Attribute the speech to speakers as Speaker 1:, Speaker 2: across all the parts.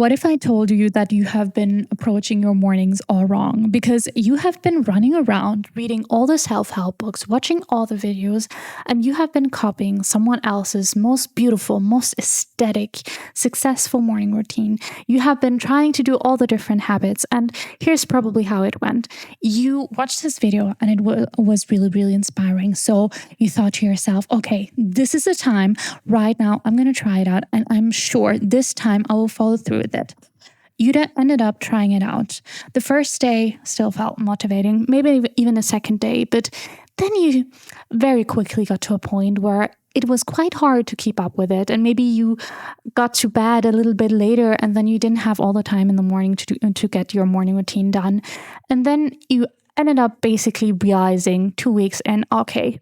Speaker 1: What if I told you that you have been approaching your mornings all wrong? Because you have been running around, reading all the self-help books, watching all the videos, and you have been copying someone else's most beautiful, most aesthetic, successful morning routine. You have been trying to do all the different habits, and here's probably how it went. You watched this video and it was really, really inspiring. So you thought to yourself, okay, this is the time right now. I'm going to try it out, and I'm sure this time I will follow through with it. You ended up trying it out. The first day still felt motivating, maybe even the second day, but then you very quickly got to a point where it was quite hard to keep up with it. And maybe you got to bed a little bit later, and then you didn't have all the time in the morning to get your morning routine done. And then you ended up basically realizing 2 weeks in, okay,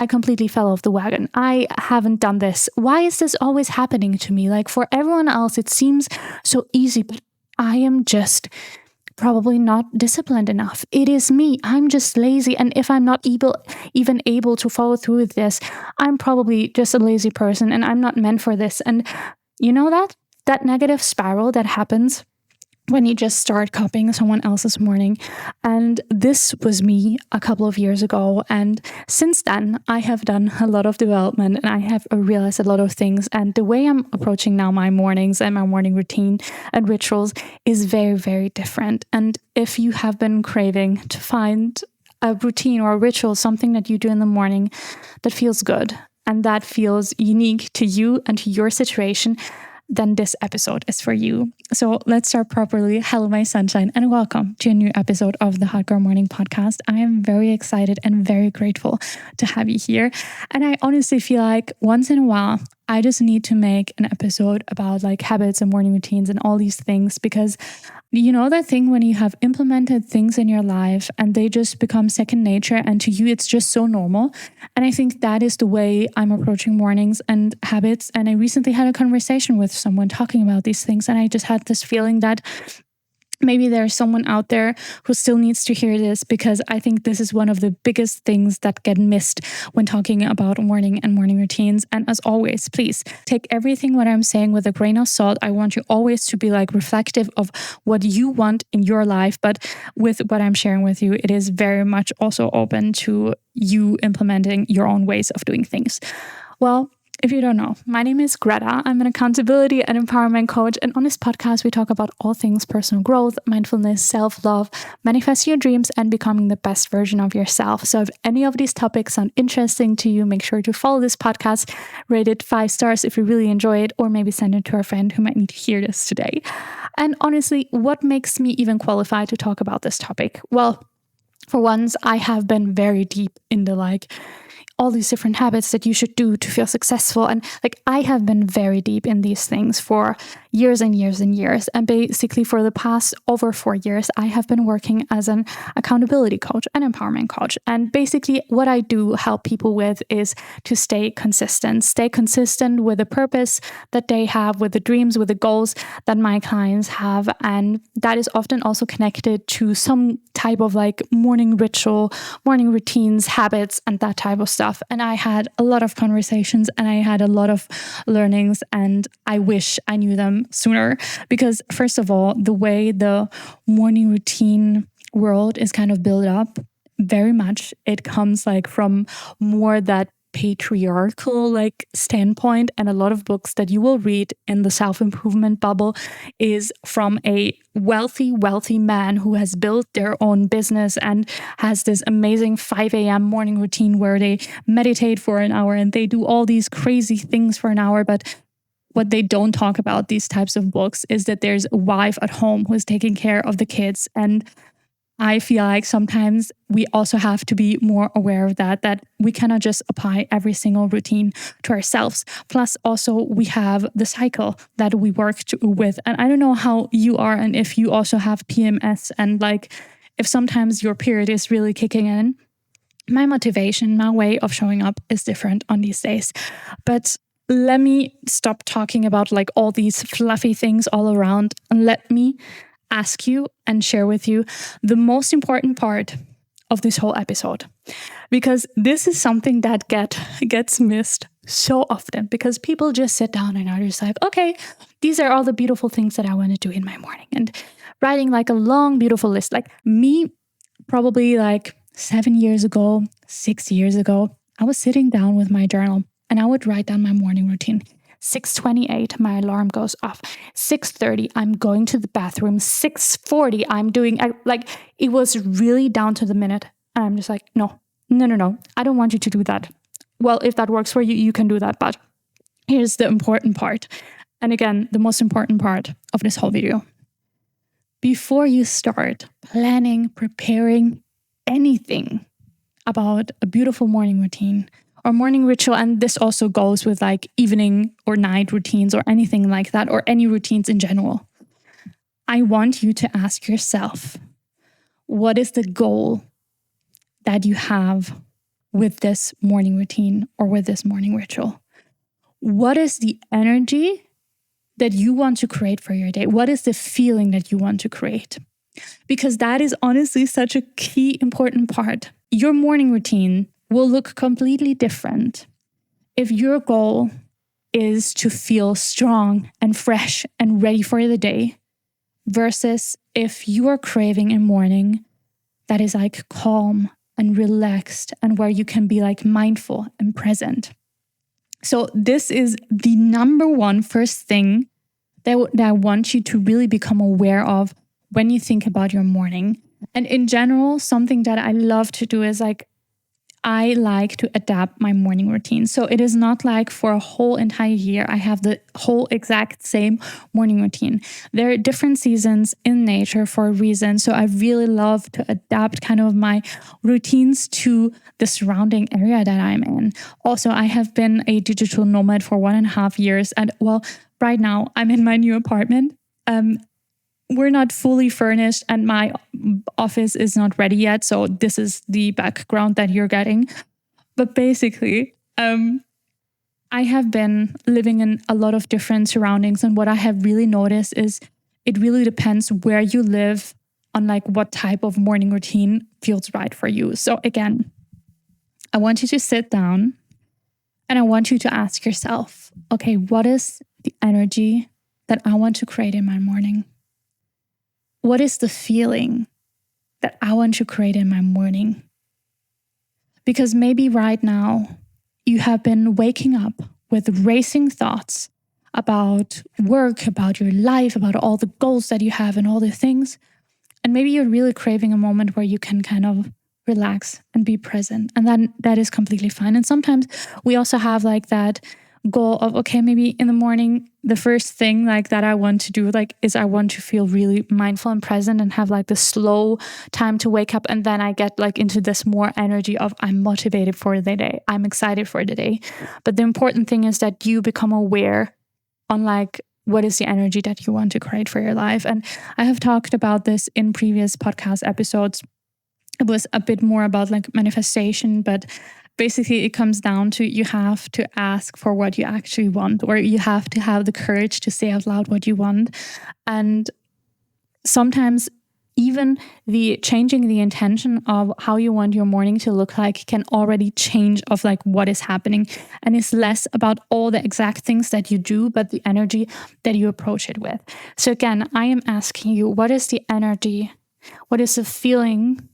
Speaker 1: I completely fell off the wagon. I haven't done this. Why is this always happening to me? Like, for everyone else, it seems so easy, but I am just probably not disciplined enough. It is me. I'm just lazy. And if I'm not even able to follow through with this, I'm probably just a lazy person and I'm not meant for this. And you know that negative spiral that happens when you just start copying someone else's morning. And this was me a couple of years ago. And since then, I have done a lot of development and I have realized a lot of things. And the way I'm approaching now my mornings and my morning routine and rituals is very, very different. And if you have been craving to find a routine or a ritual, something that you do in the morning that feels good and that feels unique to you and to your situation, then this episode is for you. So let's start properly. Hello, my sunshine, and welcome to a new episode of the Hot Girl Morning Podcast. I am very excited and very grateful to have you here. And I honestly feel like once in a while, I just need to make an episode about like habits and morning routines and all these things, because you know that thing when you have implemented things in your life and they just become second nature, and to you it's just so normal. And I think that is the way I'm approaching mornings and habits. And I recently had a conversation with someone talking about these things, and I just had this feeling that maybe there's someone out there who still needs to hear this, because I think this is one of the biggest things that get missed when talking about morning and morning routines. And as always, please take everything what I'm saying with a grain of salt. I want you always to be like reflective of what you want in your life. But with what I'm sharing with you, it is very much also open to you implementing your own ways of doing things. Well, if you don't know, my name is Greta. I'm an accountability and empowerment coach. And on this podcast, we talk about all things personal growth, mindfulness, self-love, manifesting your dreams, and becoming the best version of yourself. So if any of these topics sound interesting to you, make sure to follow this podcast, rate it 5 stars if you really enjoy it, or maybe send it to a friend who might need to hear this today. And honestly, what makes me even qualified to talk about this topic? Well, for once, I have been very deep into all these different habits that you should do to feel successful. And I have been very deep in these things for years and years and years. And basically for the past over 4 years, I have been working as an accountability coach and empowerment coach. And basically what I do help people with is to stay consistent with the purpose that they have, with the dreams, with the goals that my clients have. And that is often also connected to some type of morning ritual, morning routines, habits, and that type of stuff. And I had a lot of conversations and I had a lot of learnings, and I wish I knew them sooner, because first of all, the way the morning routine world is kind of built up, very much it comes from more that patriarchal standpoint. And a lot of books that you will read in the self-improvement bubble is from a wealthy man who has built their own business and has this amazing 5 a.m. morning routine where they meditate for an hour and they do all these crazy things for an hour. But what they don't talk about these types of books is that there's a wife at home who is taking care of the kids. And I feel like sometimes we also have to be more aware of that we cannot just apply every single routine to ourselves. Plus, also, we have the cycle that we work with. And I don't know how you are and if you also have PMS and if sometimes your period is really kicking in. My motivation, my way of showing up is different on these days. But let me stop talking about all these fluffy things all around, and let me ask you and share with you the most important part of this whole episode, because this is something that gets missed so often, because people just sit down and are just like, okay, these are all the beautiful things that I want to do in my morning, and writing like a long, beautiful list. Like me, probably like 7 years ago, 6 years ago, I was sitting down with my journal and I would write down my morning routine. 6:28, my alarm goes off. 6:30, I'm going to the bathroom. 6:40, I'm doing, like, it was really down to the minute. And I'm just like, no. I don't want you to do that. Well, if that works for you, you can do that. But here's the important part. And again, the most important part of this whole video. Before you start planning, preparing anything about a beautiful morning routine or morning ritual, and this also goes with like evening or night routines or anything like that, or any routines in general, I want you to ask yourself, what is the goal that you have with this morning routine or with this morning ritual? What is the energy that you want to create for your day? What is the feeling that you want to create? Because that is honestly such a key, important part. Your morning routine will look completely different if your goal is to feel strong and fresh and ready for the day, versus if you are craving a morning that is like calm and relaxed and where you can be like mindful and present. So this is the number one first thing that I want you to really become aware of when you think about your morning. And in general, something that I love to do is like, I like to adapt my morning routine. So it is not like for a whole entire year, I have the whole exact same morning routine. There are different seasons in nature for a reason. So I really love to adapt kind of my routines to the surrounding area that I'm in. Also, I have been a digital nomad for 1.5 years. And well, right now I'm in my new apartment. We're not fully furnished and my office is not ready yet. So this is the background that you're getting. But basically, I have been living in a lot of different surroundings. And what I have really noticed is it really depends where you live on like what type of morning routine feels right for you. So again, I want you to sit down and I want you to ask yourself, okay, what is the energy that I want to create in my morning? What is the feeling that I want to create in my morning? Because maybe right now you have been waking up with racing thoughts about work, about your life, about all the goals that you have and all the things. And maybe you're really craving a moment where you can kind of relax and be present. And then that is completely fine. And sometimes we also have like that goal of, okay, maybe in the morning, the first thing like that I want to do like is I want to feel really mindful and present and have like the slow time to wake up. And then I get like into this more energy of I'm motivated for the day. I'm excited for the day. But the important thing is that you become aware on like what is the energy that you want to create for your life. And I have talked about this in previous podcast episodes. It was a bit more about like manifestation, but basically it comes down to you have to ask for what you actually want, or you have to have the courage to say out loud what you want. And sometimes even the changing the intention of how you want your morning to look like can already change of like what is happening, and it's less about all the exact things that you do, but the energy that you approach it with. So again, I am asking you, what is the energy? What is the feeling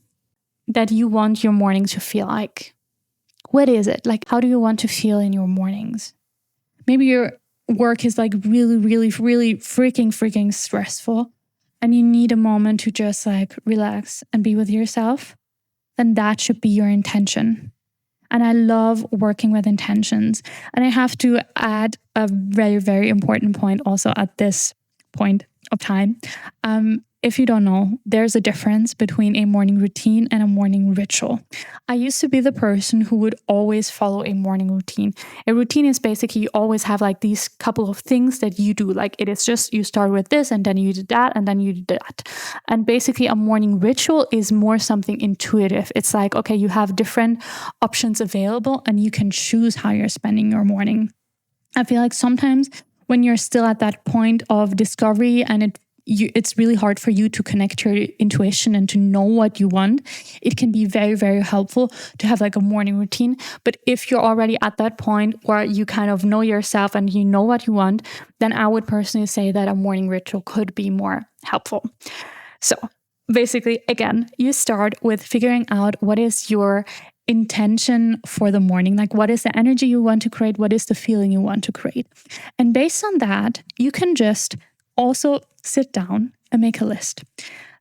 Speaker 1: that you want your morning to feel like? What is it? Like, how do you want to feel in your mornings? Maybe your work is like really, really, really freaking stressful and you need a moment to just like relax and be with yourself. Then that should be your intention. And I love working with intentions. And I have to add a very, very important point also at this point of time. If you don't know, there's a difference between a morning routine and a morning ritual. I used to be the person who would always follow a morning routine. A routine is basically you always have like these couple of things that you do. Like it is just you start with this and then you do that and then you do that. And basically a morning ritual is more something intuitive. It's like, okay, you have different options available and you can choose how you're spending your morning. I feel like sometimes when you're still at that point of discovery and it's really hard for you to connect your intuition and to know what you want, it can be very, very helpful to have like a morning routine. But if you're already at that point where you kind of know yourself and you know what you want, then I would personally say that a morning ritual could be more helpful. So basically, again, you start with figuring out what is your intention for the morning. Like, what is the energy you want to create? What is the feeling you want to create? And based on that, you can just also sit down and make a list.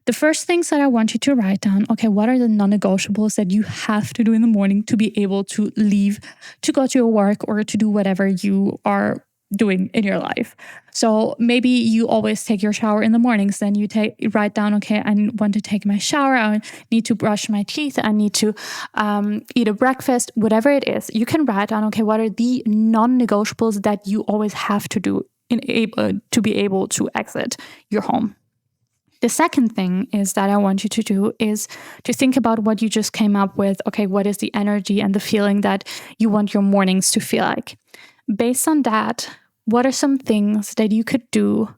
Speaker 1: The first things that I want you to write down, okay, what are the non-negotiables that you have to do in the morning to be able to leave, to go to your work or to do whatever you are doing in your life. So maybe you always take your shower in the mornings, then you write down, okay, I want to take my shower, I need to brush my teeth, I need to eat a breakfast, whatever it is. You can write down, okay, what are the non-negotiables that you always have to do to be able to exit your home. The second thing is that I want you to do is to think about what you just came up with. Okay, what is the energy and the feeling that you want your mornings to feel like? Based on that, what are some things that you could do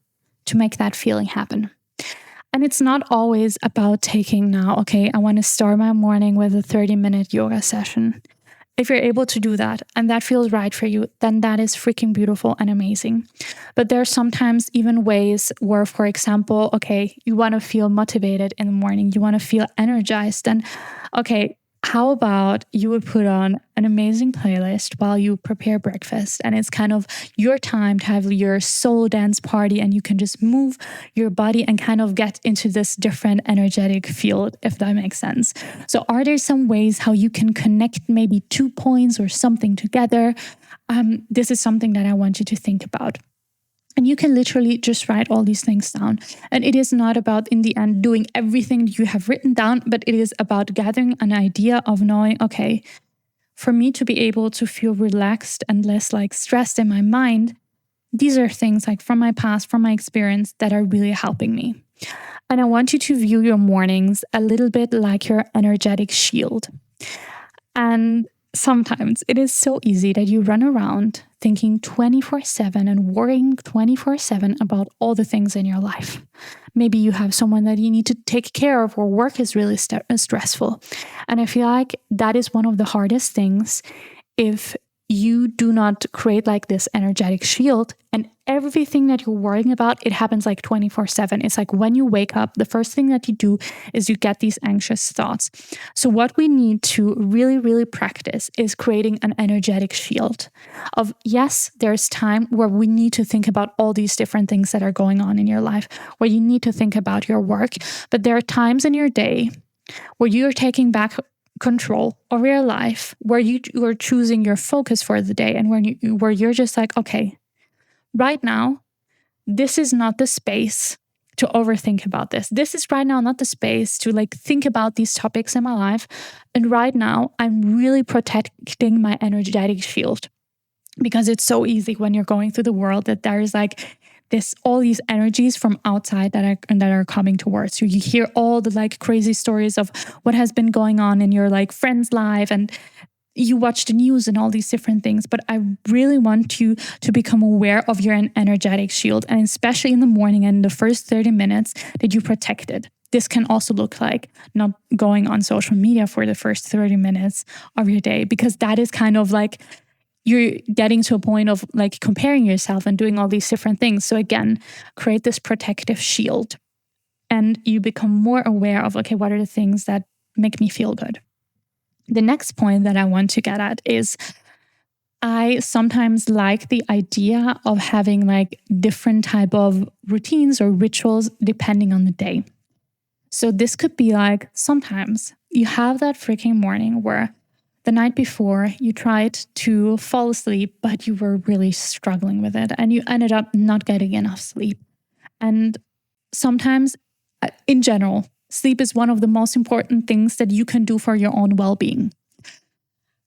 Speaker 1: to make that feeling happen? And it's not always about taking now, okay, I want to start my morning with a 30-minute yoga session. If you're able to do that and that feels right for you, then that is freaking beautiful and amazing. But there are sometimes even ways where, for example, okay, you want to feel motivated in the morning, you want to feel energized. And okay, how about you would put on an amazing playlist while you prepare breakfast, and it's kind of your time to have your soul dance party, and you can just move your body and kind of get into this different energetic field, if that makes sense. So are there some ways how you can connect maybe 2 points or something together? This is something that I want you to think about. And you can literally just write all these things down. And it is not about, in the end, doing everything you have written down, but it is about gathering an idea of knowing, okay, for me to be able to feel relaxed and less like stressed in my mind, these are things like from my past, from my experience that are really helping me. And I want you to view your mornings a little bit like your energetic shield. And sometimes it is so easy that you run around thinking 24/7 and worrying 24/7 about all the things in your life. Maybe you have someone that you need to take care of, or work is really stressful. And I feel like that is one of the hardest things if you do not create like this energetic shield, and everything that you're worrying about, it happens like 24/7. It's like when you wake up, the first thing that you do is you get these anxious thoughts. So what we need to really, really practice is creating an energetic shield of, yes, there's time where we need to think about all these different things that are going on in your life, where you need to think about your work, but there are times in your day where you're taking back control over your life, where you are choosing your focus for the day, and where you're just like, okay, right now, this is not the space to overthink about this. This is right now not the space to like think about these topics in my life. And right now, I'm really protecting my energetic shield, because it's so easy when you're going through the world that there is like all these energies from outside that are coming towards you. You hear all the like crazy stories of what has been going on in your like friend's life, and you watch the news and all these different things. But I really want you to become aware of your energetic shield, and especially in the morning and the first 30 minutes that you protect it. This can also look like not going on social media for the first 30 minutes of your day, because that is kind of like you're getting to a point of like comparing yourself and doing all these different things. So again, create this protective shield, and you become more aware of, okay, what are the things that make me feel good? The next point that I want to get at is I sometimes like the idea of having like different type of routines or rituals depending on the day. So this could be like, sometimes you have that freaking morning where the night before you tried to fall asleep, but you were really struggling with it and you ended up not getting enough sleep. And sometimes, in general, sleep is one of the most important things that you can do for your own well-being.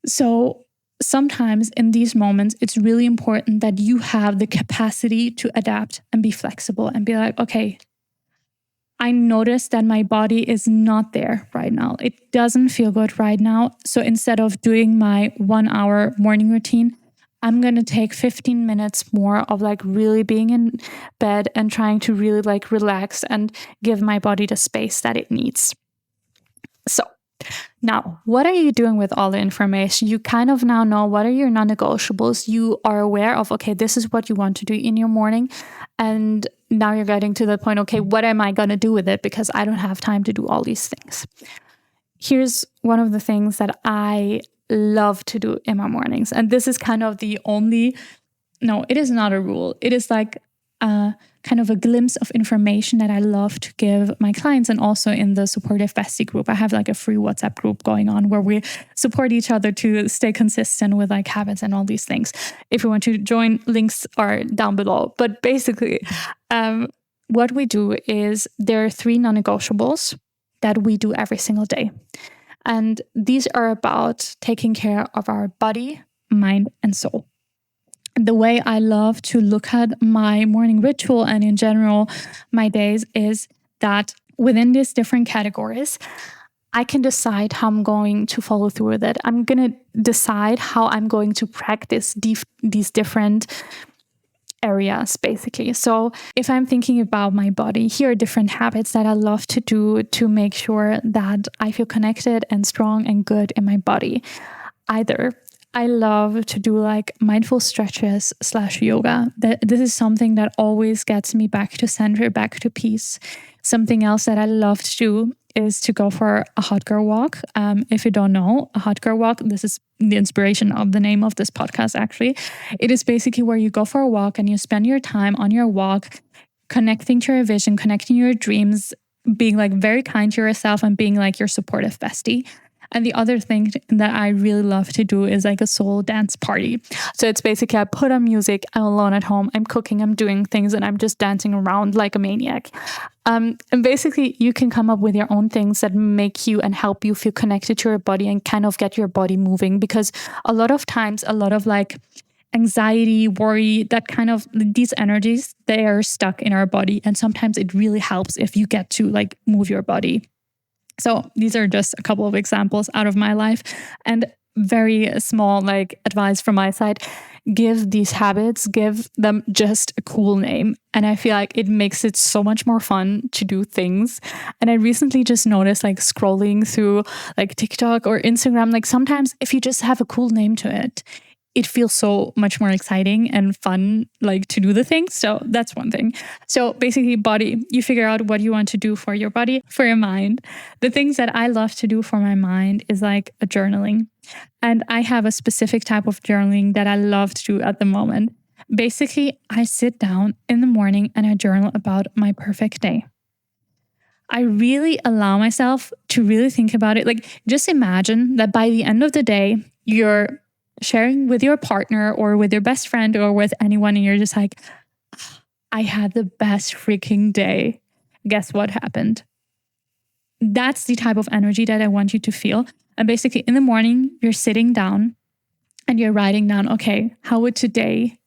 Speaker 1: So sometimes in these moments, it's really important that you have the capacity to adapt and be flexible and be like, okay, I noticed that my body is not there right now. It doesn't feel good right now. So instead of doing my 1 hour morning routine, I'm going to take 15 minutes more of like really being in bed and trying to really like relax and give my body the space that it needs. So now, what are you doing with all the information? You kind of now know what are your non-negotiables. You are aware of, okay, this is what you want to do in your morning. And now you're getting to the point, okay, what am I going to do with it? Because I don't have time to do all these things. Here's one of the things that I love to do in my mornings. And this is kind of the only, no, it is not a rule. It is like kind of a glimpse of information that I love to give my clients, and also in the supportive bestie group. I have like a free WhatsApp group going on where we support each other to stay consistent with like habits and all these things. If you want to join, links are down below. But basically, what we do is there are 3 non-negotiables that we do every single day. And these are about taking care of our body, mind, and soul. The way I love to look at my morning ritual and in general my days is that within these different categories, I can decide how I'm going to follow through with it. I'm going to decide how I'm going to practice these different areas, basically. So if I'm thinking about my body, here are different habits that I love to do to make sure that I feel connected and strong and good in my body. Either I love to do like mindful stretches / yoga. This is something that always gets me back to center, back to peace. Something else that I love to do is to go for a hot girl walk. If you don't know, a hot girl walk, this is the inspiration of the name of this podcast, actually. It is basically where you go for a walk and you spend your time on your walk, connecting to your vision, connecting your dreams, being like very kind to yourself and being like your supportive bestie. And the other thing that I really love to do is like a soul dance party. So it's basically I put on music, I'm alone at home, I'm cooking, I'm doing things, and I'm just dancing around like a maniac. And basically you can come up with your own things that make you and help you feel connected to your body and kind of get your body moving. Because a lot of times, a lot of like anxiety, worry, that kind of these energies, they are stuck in our body. And sometimes it really helps if you get to like move your body. So these are just a couple of examples out of my life, and very small like advice from my side. Give these habits, give them just a cool name. And I feel like it makes it so much more fun to do things. And I recently just noticed like scrolling through like TikTok or Instagram, like sometimes if you just have a cool name to it, it feels so much more exciting and fun, like to do the things. So that's one thing. So basically body, you figure out what you want to do for your body, for your mind. The things that I love to do for my mind is like a journaling. And I have a specific type of journaling that I love to do at the moment. Basically, I sit down in the morning and I journal about my perfect day. I really allow myself to really think about it. Like just imagine that by the end of the day, you're sharing with your partner or with your best friend or with anyone, and you're just like, I had the best freaking day. Guess what happened? That's the type of energy that I want you to feel. And basically in the morning, you're sitting down and you're writing down, okay, how would today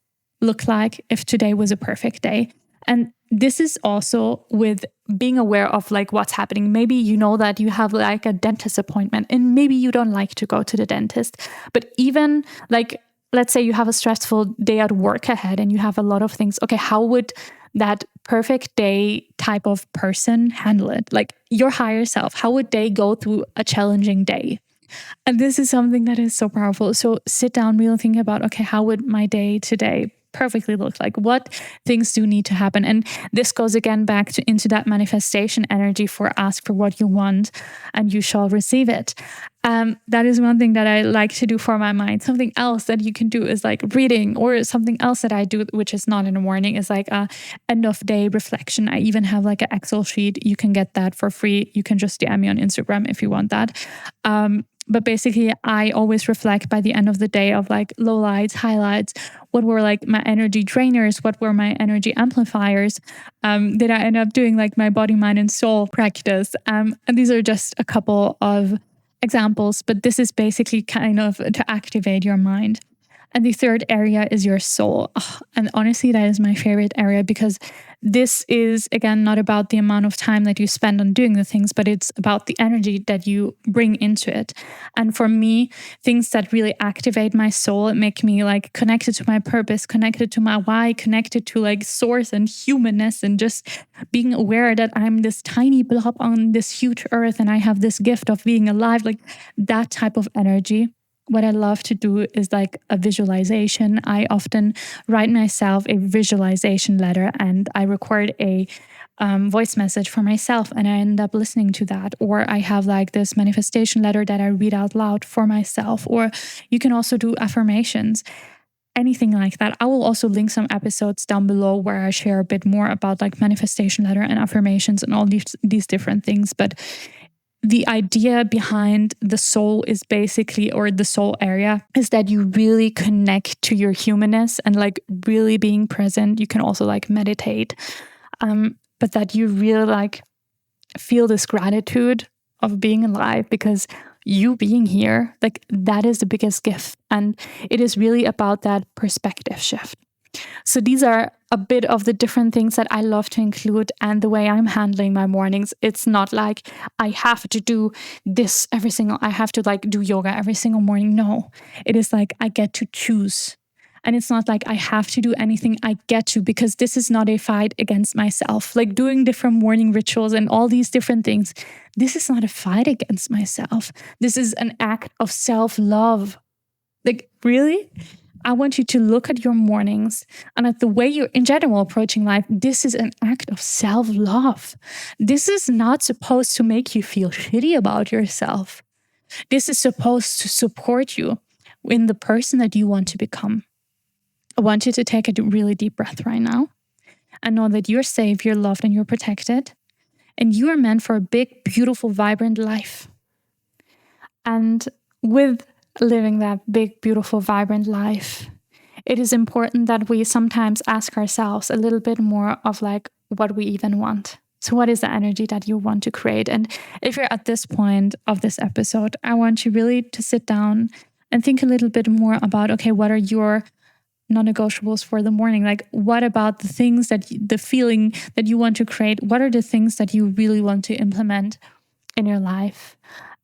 Speaker 1: look like if today was a perfect day? And this is also with being aware of like what's happening. Maybe you know that you have like a dentist appointment and maybe you don't like to go to the dentist. But even like, let's say you have a stressful day at work ahead and you have a lot of things. Okay, how would that perfect day type of person handle it? Like your higher self, how would they go through a challenging day? And this is something that is so powerful. So sit down, really think about, okay, how would my day today perfectly look like? What things do need to happen? And this goes again back into that manifestation energy for ask for what you want and you shall receive it. That is one thing that I like to do for my mind. Something else that you can do is like reading, or something else that I do, which is not in the morning, is like a end of day reflection. I even have like an Excel sheet. You can get that for free. You can just DM me on Instagram if you want that. But basically, I always reflect by the end of the day of like lowlights, highlights, what were like my energy drainers, what were my energy amplifiers. Did I end up doing like my body, mind, and soul practice? And these are just a couple of examples, but this is basically kind of to activate your mind. And the third area is your soul. Oh, and honestly, that is my favorite area because this is, again, not about the amount of time that you spend on doing the things, but it's about the energy that you bring into it. And for me, things that really activate my soul, make me like connected to my purpose, connected to my why, connected to like source and humanness, and just being aware that I'm this tiny blob on this huge earth and I have this gift of being alive, like that type of energy. What I love to do is like a visualization. I often write myself a visualization letter and I record a voice message for myself and I end up listening to that. Or I have like this manifestation letter that I read out loud for myself. Or you can also do affirmations, anything like that. I will also link some episodes down below where I share a bit more about like manifestation letter and affirmations and all these different things. But the idea behind the soul is basically, or the soul area, is that you really connect to your humanness and like really being present. You can also like meditate, but that you really like feel this gratitude of being alive because you being here, like that is the biggest gift. And it is really about that perspective shift. So these are a bit of the different things that I love to include, and the way I'm handling my mornings. It's not like I have to do this I have to like do yoga every single morning. No, it is like I get to choose. And it's not like I have to do anything, I get to, because this is not a fight against myself. Like doing different morning rituals and all these different things, this is not a fight against myself. This is an act of self-love. Like, really? I want you to look at your mornings and at the way you're in general approaching life. This is an act of self-love. This is not supposed to make you feel shitty about yourself. This is supposed to support you in the person that you want to become. I want you to take a really deep breath right now and know that you're safe, you're loved, and you're protected. And you are meant for a big, beautiful, vibrant life. And with living that big, beautiful, vibrant life, it is important that we sometimes ask ourselves a little bit more of like what we even want. So what is the energy that you want to create? And if you're at this point of this episode, I want you really to sit down and think a little bit more about, okay, what are your non-negotiables for the morning? Like, what about the things the feeling that you want to create? What are the things that you really want to implement in your life?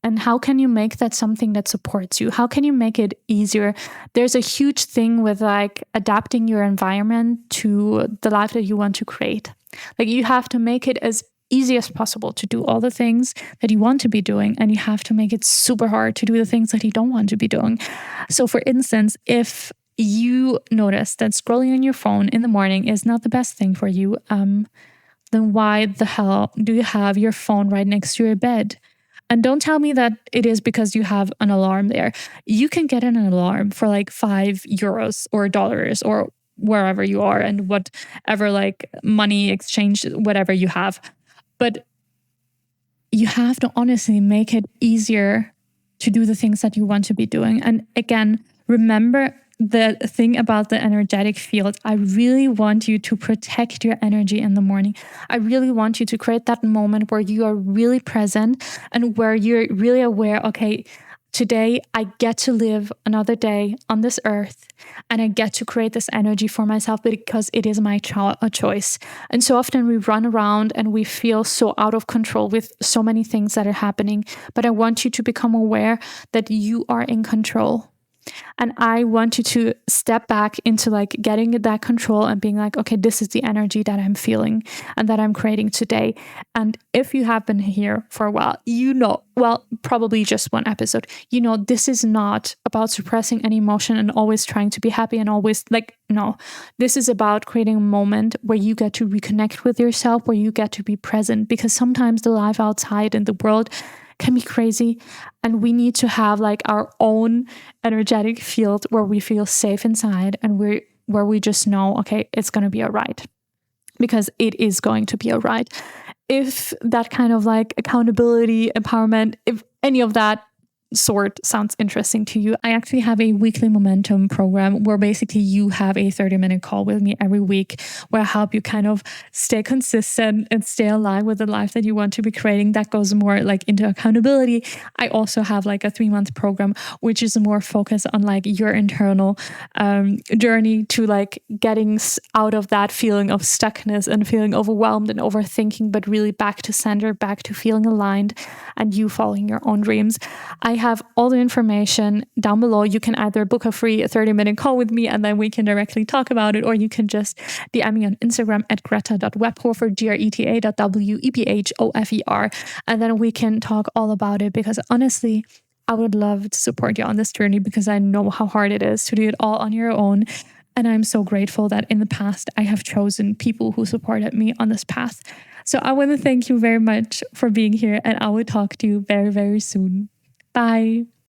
Speaker 1: And how can you make that something that supports you? How can you make it easier? There's a huge thing with like adapting your environment to the life that you want to create. Like, you have to make it as easy as possible to do all the things that you want to be doing, and you have to make it super hard to do the things that you don't want to be doing. So for instance, if you notice that scrolling on your phone in the morning is not the best thing for you, then why the hell do you have your phone right next to your bed? And don't tell me that it is because you have an alarm there. You can get an alarm for like €5 or dollars or wherever you are and whatever like money exchange, whatever you have. But you have to honestly make it easier to do the things that you want to be doing. And again, remember the thing about the energetic field. I really want you to protect your energy in the morning. I really want you to create that moment where you are really present and where you're really aware, okay, today I get to live another day on this earth and I get to create this energy for myself because it is my choice. And so often we run around and we feel so out of control with so many things that are happening. But I want you to become aware that you are in control. And I want you to step back into like getting that control and being like, okay, this is the energy that I'm feeling and that I'm creating today. And if you have been here for a while, you know, well, probably just one episode, you know, this is not about suppressing any emotion and always trying to be happy and always like, no, this is about creating a moment where you get to reconnect with yourself, where you get to be present, because sometimes the life outside in the world can be crazy, and we need to have like our own energetic field where we feel safe inside and where we just know, okay, it's going to be all right, because it is going to be all right. If that kind of like accountability, empowerment, if any of that sort sounds interesting to you, I actually have a weekly momentum program where basically you have a 30-minute call with me every week where I help you kind of stay consistent and stay aligned with the life that you want to be creating. That goes more like into accountability. I also have like a 3-month program, which is more focused on like your internal journey to like getting out of that feeling of stuckness and feeling overwhelmed and overthinking, but really back to center, back to feeling aligned and you following your own dreams. I have all the information down below. You can either book a free 30-minute call with me and then we can directly talk about it, or you can just DM me on Instagram at greta.webhofer, greta.webhofer, and then we can talk all about it, because honestly, I would love to support you on this journey because I know how hard it is to do it all on your own. And I'm so grateful that in the past, I have chosen people who supported me on this path. So I want to thank you very much for being here, and I will talk to you very, very soon. Bye.